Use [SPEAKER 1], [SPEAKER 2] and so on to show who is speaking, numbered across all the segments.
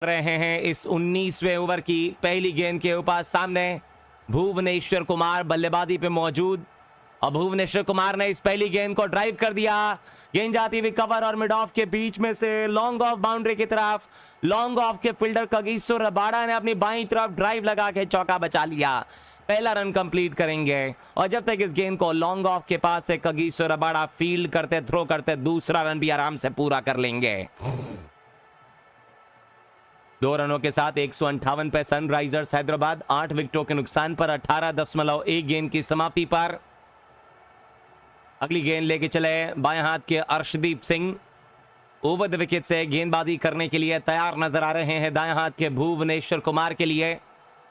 [SPEAKER 1] रहे हैं इस 19वें ओवर की पहली गेंद के ऊपर। सामने भुवनेश्वर कुमार बल्लेबाजी पे मौजूद और भुवनेश्वर कुमार ने इस पहली गेंद को ड्राइव कर दिया। गेंद जाती हुई कवर और मिड ऑफ के बीच में से लॉन्ग ऑफ बाउंड्री की तरफ। लॉन्ग ऑफ के फील्डर कगिसो रबाडा ने अपनी बाईं तरफ ड्राइव लगा के चौका बचा लिया। पहला रन कंप्लीट करेंगे और जब तक इस गेंद को लॉन्ग ऑफ के पास से कगिसो रबाडा फील्ड करते थ्रो करते दूसरा रन भी आराम से पूरा कर लेंगे। 2 रनों के साथ 158 पे सनराइजर्स हैदराबाद 8 विकेटों के नुकसान पर 18.1 गेंद की समाप्ति पर। अगली गेंद लेके चले बाएं हाथ के Arshdeep Singh over the wicket से गेंदबाजी करने के लिए तैयार नजर आ रहे हैं दाएं हाथ के भुवनेश्वर कुमार के लिए।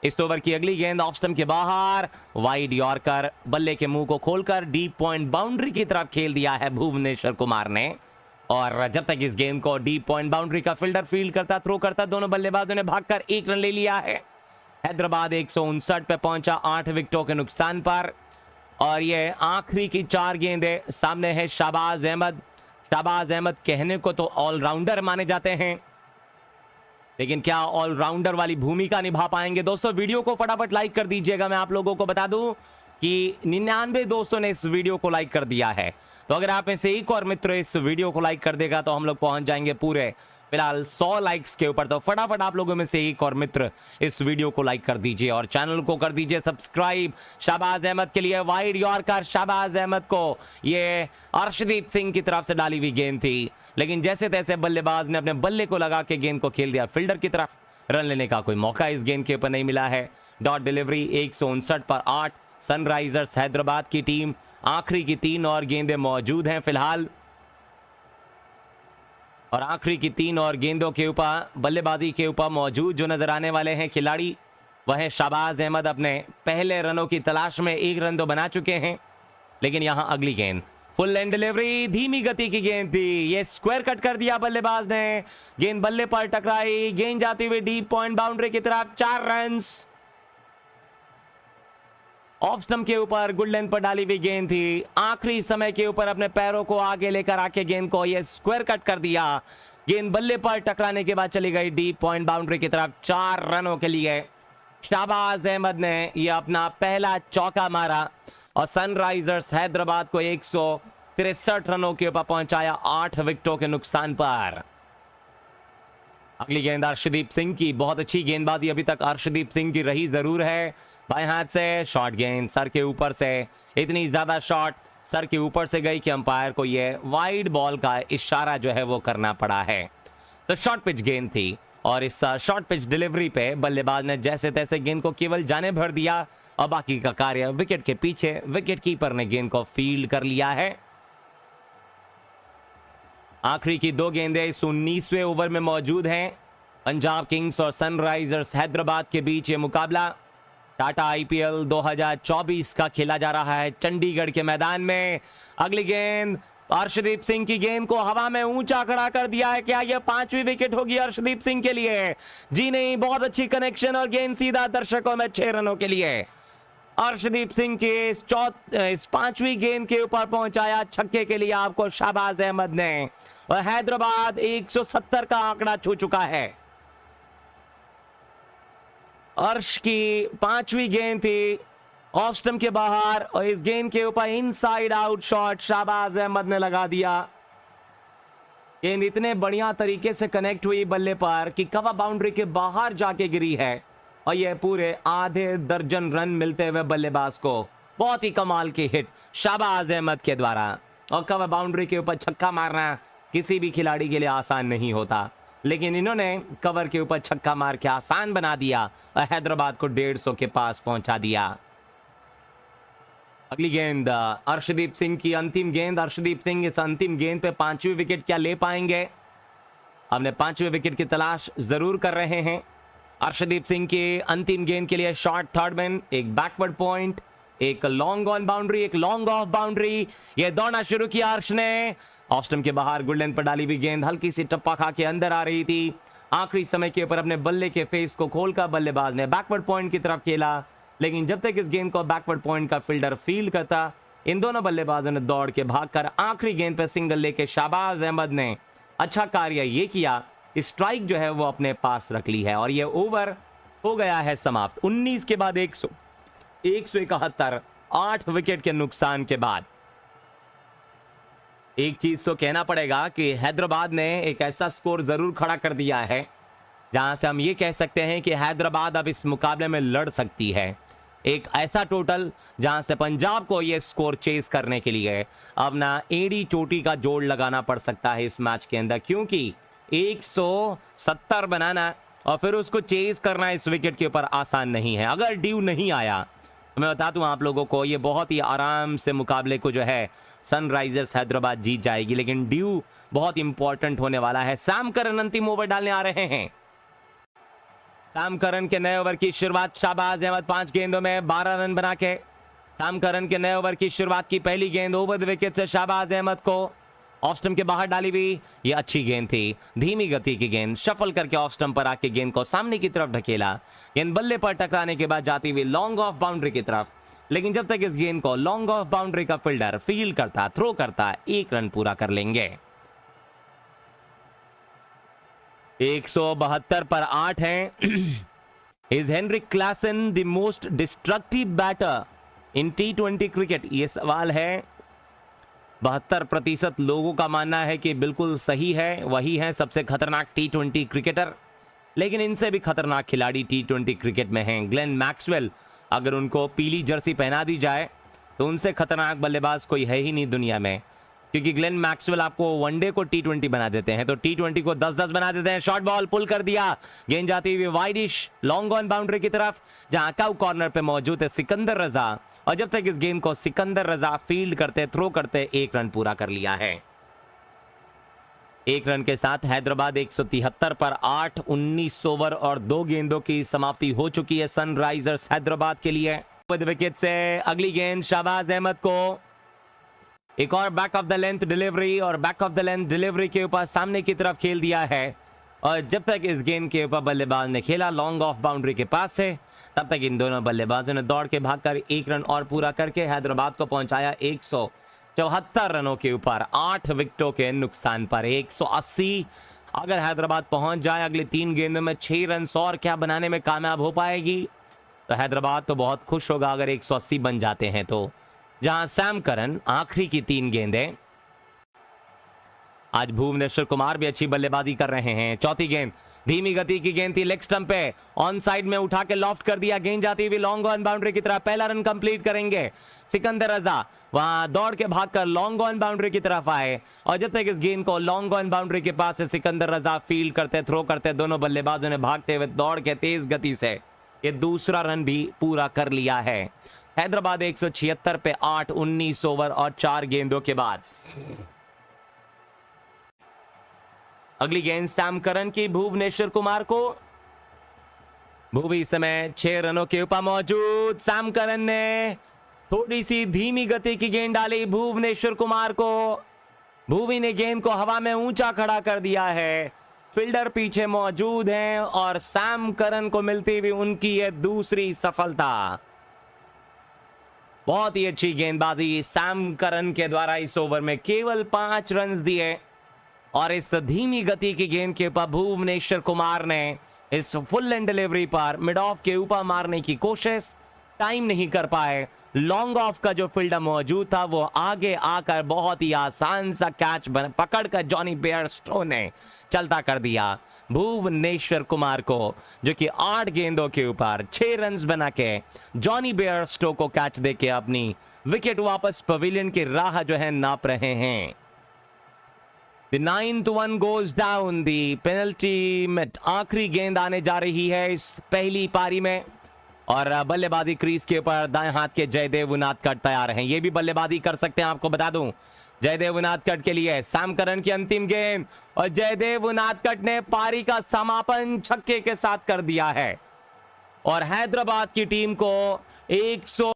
[SPEAKER 1] इस ओवर की अगली गेंद ऑफ स्टंप के बाहर वाइड यॉर्कर। बल्ले के मुंह को खोलकर डीप पॉइंट बाउंड्री की तरफ खेल दिया है भुवनेश्वर कुमार ने। और जब तक इस गेंद को डीप पॉइंट बाउंड्री का फील्डर फील्ड करता थ्रो करता दोनों बल्लेबाजों ने भागकर 1 रन ले लिया है। हैदराबाद 159 पे पहुंचा 8 विकेटों के नुकसान पर। और ये आखिरी की 4 गेंदें। सामने है शाहबाज अहमद। शाहबाज अहमद कहने को तो ऑलराउंडर माने जाते हैं, लेकिन क्या ऑलराउंडर वाली भूमिका निभा पाएंगे? दोस्तों वीडियो को फटाफट लाइक कर दीजिएगा। मैं आप लोगों को बता दूं कि 99 दोस्तों ने इस वीडियो को लाइक कर दिया है, तो अगर आप में से एक और मित्र इस वीडियो को लाइक कर देगा तो हम लोग पहुंच जाएंगे पूरे फिलहाल 100 लाइक्स के ऊपर। तो फटाफट आप लोगों में से एक और मित्र इस वीडियो को लाइक कर दीजिए और चैनल को कर दीजिए सब्सक्राइब। शाहबाज अहमद के लिए वाइड यॉर्कर। शाहबाज अहमद को ये अर्शदीप सिंह की तरफ से डाली हुई गेंद थी, लेकिन जैसे तैसे बल्लेबाज ने अपने बल्ले को लगा के गेंद को खेल दिया फील्डर की तरफ। रन लेने का कोई मौका इस गेंद के ऊपर नहीं मिला है। डॉट डिलीवरी 159 पर 8। सनराइजर्स हैदराबाद की टीम आखिरी की 3 और गेंदें मौजूद हैं फिलहाल। और आखिरी की 3 और गेंदों के ऊपर बल्लेबाजी के ऊपर मौजूद जो नजर आने वाले हैं खिलाड़ी वह है शाहबाज अहमद। अपने पहले रनों की तलाश में 1 रन तो बना चुके हैं, लेकिन यहां अगली गेंद फुल लेंथ डिलीवरी धीमी गति की गेंद थी। ये स्क्वायर कट कर दिया बल्लेबाज ने। गेंद बल्ले पर टकराई। गेंद जाती हुई डीप पॉइंट बाउंड्री की तरफ। 4 रन। ऑफ स्टंप के ऊपर गुड लेंथ पर डाली हुई गेंद थी। आखिरी समय के ऊपर अपने पैरों को आगे लेकर आके गेंद को ये स्क्वायर कट कर दिया। गेंद बल्ले पर टकराने के बाद चली गई डीप पॉइंट बाउंड्री की तरफ। 4 रनों के लिए शाहबाज अहमद ने ये अपना पहला चौका मारा और सनराइजर्स हैदराबाद को 163 रनों के ऊपर पहुंचाया 8 विकेटों के नुकसान पर। अगली गेंद अर्शदीप सिंह की। बहुत अच्छी गेंदबाजी अभी तक अर्शदीप सिंह की रही जरूर है। बाएं हाथ से शॉर्ट गेंद सर के ऊपर से। इतनी ज्यादा शॉट सर के ऊपर से गई कि अंपायर को यह वाइड बॉल का इशारा जो है वो करना पड़ा है। तो शॉर्ट पिच गेंद थी और इस शॉर्ट पिच डिलीवरी पे बल्लेबाज ने जैसे तैसे गेंद को केवल जाने भर दिया और बाकी का कार्य विकेट के पीछे विकेट कीपर ने गेंद को फील्ड कर लिया है। आखिरी की 2 गेंदें इस 19वें ओवर में मौजूद हैं। पंजाब किंग्स और सनराइजर्स हैदराबाद के बीच ये मुकाबला टाटा आईपीएल 2024 का खेला जा रहा है चंडीगढ़ के मैदान में। अगली गेंद अर्शदीप सिंह की गेंद को हवा में ऊंचा खड़ा कर दिया है। क्या यह 5वीं विकेट होगी अर्शदीप सिंह के लिए? जी नहीं, बहुत अच्छी कनेक्शन और गेंद सीधा दर्शकों में 6 रनों के लिए। अर्शदीप सिंह के इस 5वीं गेंद के ऊपर पहुंचाया छक्के के लिए आपको शाहबाज अहमद ने। और हैदराबाद 170 का आंकड़ा छू चुका है। अर्श की 5वीं गेंद थी ऑफ स्टंप के बाहर और इस गेंद के ऊपर inside out shot Shahbaz Ahmed ने लगा दिया। गेंद इतने बढ़िया तरीके से कनेक्ट हुई बल्ले पर कि कवर बाउंड्री के बाहर जाके गिरी है और यह पूरे आधे दर्जन रन मिलते हुए बल्लेबाज को। बहुत ही कमाल की हिट शाहबाज अहमद के द्वारा। और कवर बाउंड्री के ऊपर छक्का मारना किसी भी खिलाड़ी के लिए आसान नहीं होता, लेकिन इन्होंने कवर के ऊपर छक्का मार के आसान बना दिया और हैदराबाद को 150 के पास पहुंचा दिया। अगली गेंद अर्शदीप सिंह की अंतिम गेंद। अर्शदीप सिंह इस अंतिम गेंद पे 5वीं विकेट क्या ले पाएंगे? अपने 5वें विकेट की तलाश जरूर कर रहे हैं। अर्शदीप सिंह की अंतिम गेंद के लिए शॉर्ट थर्ड मैन, एक बैकवर्ड पॉइंट, एक लॉन्ग ऑन बाउंड्री, एक लॉन्ग ऑफ बाउंड्री। ये दौड़ना शुरू किया अर्श ने। ऑफ स्टंप के बाहर गुड लेंथ पर डाली हुई गेंद हल्की सी टप्पा खा के अंदर आ रही थी। आखिरी समय के ऊपर अपने बल्ले के फेस को खोलकर बल्लेबाज ने बैकवर्ड पॉइंट की तरफ खेला, लेकिन जब तक इस गेंद को बैकवर्ड पॉइंट का फील्डर फील्ड करता, इन दोनों बल्लेबाजों ने दौड़ के भागकर आखिरी गेंद पर सिंगल लेके शाहबाज अहमद ने अच्छा कार्य ये किया स्ट्राइक जो है वो अपने पास रख ली है और ये ओवर हो गया है समाप्त। 19 के बाद 171, 8 विकेट के नुकसान के बाद। एक चीज तो कहना पड़ेगा कि हैदराबाद ने एक ऐसा स्कोर जरूर खड़ा कर दिया है जहां से हम ये कह सकते हैं कि हैदराबाद अब इस मुकाबले में लड़ सकती है। एक ऐसा टोटल जहां से पंजाब को ये स्कोर चेस करने के लिए अब ना एड़ी चोटी का जोड़ लगाना पड़ सकता है इस मैच के अंदर, क्योंकि 170 बनाना और फिर उसको चेस करना इस विकेट के ऊपर आसान नहीं है। अगर ड्यू नहीं आया तो मैं बता दूं आप लोगों को, ये बहुत ही आराम से मुकाबले को जो है सनराइजर्स हैदराबाद जीत जाएगी, लेकिन ड्यू बहुत इंपॉर्टेंट होने वाला है। सैम करन अंतिम ओवर डालने आ रहे हैं। सैम करन के नए ओवर की शुरुआत, शाहबाज अहमद 5 गेंदों में 12 रन बना के सैम करन के नए ओवर की शुरुआत की पहली गेंद ओवर द विकेट से शाहबाज अहमद को ऑफ स्टंप के बाहर डाली हुई। ये अच्छी गेंद थी, धीमी गति की गेंद, शफल करके ऑफ स्टंप पर आके गेंद को सामने की तरफ ढकेला। गेंद बल्ले पर टकराने के बाद जाती हुई लॉन्ग ऑफ बाउंड्री की तरफ, लेकिन जब तक इस गेंद को लॉन्ग ऑफ बाउंड्री का फील्डर फील्ड करता, थ्रो करता, 1 रन पूरा कर लेंगे। 172 पर 8 है। Is Heinrich Klaasen the most destructive batter in T20 cricket? ये सवाल है। 72% लोगों का मानना है कि बिल्कुल सही है, वही है सबसे खतरनाक T20 क्रिकेटर। लेकिन इनसे भी खतरनाक खिलाड़ी T20 क्रिकेट में हैं। ग्लेन मैक्सवेल, अगर उनको पीली जर्सी पहना दी जाए तो उनसे खतरनाक बल्लेबाज कोई है ही नहीं दुनिया में, क्योंकि ग्लेन मैक्सवेल आपको वनडे को T20 बना देते हैं तो T20 को 10-10 बना देते हैं। शॉर्ट बॉल पुल कर दिया, गेंद जाती हुई वाइडिश लॉन्ग ऑन बाउंड्री की तरफ, जहां काउ कॉर्नर पे मौजूद है सिकंदर रजा, और जब तक इस गेंद को सिकंदर रजा फील्ड करते, थ्रो करते, 1 रन पूरा कर लिया है। 1 रन के साथ हैदराबाद 173 पर 8, 19 ओवर और 2 गेंदों की समाप्ति हो चुकी है सनराइजर्स हैदराबाद के लिए। विकेट से अगली गेंद शाहबाज अहमद को एक और back of the length delivery, और back of the length delivery के ऊपर सामने की तरफ खेल दिया है। और जब तक इस गेंद के ऊपर बल्लेबाज ने खेला लॉन्ग ऑफ बाउंड्री के पास से, तब तक इन दोनों बल्लेबाजों ने दौड़ के भागकर 1 रन और पूरा करके हैदराबाद को पहुंचाया 174 रनों के ऊपर 8 विकेटों के नुकसान पर। 180 अगर हैदराबाद पहुंच जाए अगले 3 गेंदों में 6 रन और क्या बनाने में कामयाब हो पाएगी, तो हैदराबाद तो बहुत खुश होगा अगर 180 बन जाते हैं तो। जहां सैम करन आखिरी की 3 गेंदें, आज भुवनेश्वर कुमार भी अच्छी बल्लेबाजी कर रहे हैं। चौथी गेंद धीमी गति की गेंद थी, लेग स्टंप पे ऑन साइड में उठा के लॉफ्ट कर दिया, गेंद जाती हुई लॉन्ग ऑन बाउंड्री की तरफ, पहला रन कंप्लीट करेंगे। सिकंदर रजा वहां दौड़ के भागकर लॉन्ग ऑन बाउंड्री की तरफ आए, और जब तक इस गेंद को लॉन्ग ऑन बाउंड्री के पास से सिकंदर रजा फील्ड करते, थ्रो करते, दोनों बल्लेबाजों ने भागते हुए दौड़ के तेज गति से ये दूसरा रन भी पूरा कर लिया है। हैदराबाद 176 पे 8, 19 ओवर और 4 गेंदों के बाद। अगली गेंद सैम करन की भुवनेश्वर कुमार को। भुवी इस समय 6 रनों के ऊपर मौजूद। सैम करन ने थोड़ी सी धीमी गति की गेंद डाली भुवनेश्वर कुमार को। भुवी ने गेंद को हवा में ऊंचा खड़ा कर दिया है, फील्डर पीछे मौजूद हैं और सैम करन को मिलती हुई उनकी यह दूसरी सफलता। बहुत ही अच्छी गेंदबाजी सैम करन के द्वारा इस ओवर में केवल 5 रन दिए, और इस धीमी गति की गेंद के ऊपर भुवनेश्वर कुमार ने इस फुल एंड डिलीवरी पर मिड ऑफ के ऊपर मारने की कोशिश, टाइम नहीं कर पाए। लॉन्ग ऑफ का जो फील्डर मौजूद था वो आगे आकर बहुत ही आसान सा कैच पकड़कर जॉनी बेयरस्टो ने चलता कर दिया भुवनेश्वर कुमार को, जो कि 8 गेंदों के ऊपर 6 रन बना के जॉनी बेयरस्टो को कैच देके अपनी विकेट वापस पवेलियन की राह जो है नाप रहे हैं। The 9th one goes down, the penalty में आखिरी गेंद आने जा रही है इस पहली पारी में, और बल्लेबाजी क्रीज के ऊपर दाएं हाथ के जयदेव उनादकट तैयार हैं। ये भी बल्लेबाजी कर सकते हैं, आपको बता दूं। जयदेव उनादकट के लिए सैम करन की अंतिम गेंद, और जयदेव उनादकट ने पारी का समापन छक्के के साथ कर दिया है, और हैदराबाद की टीम को 100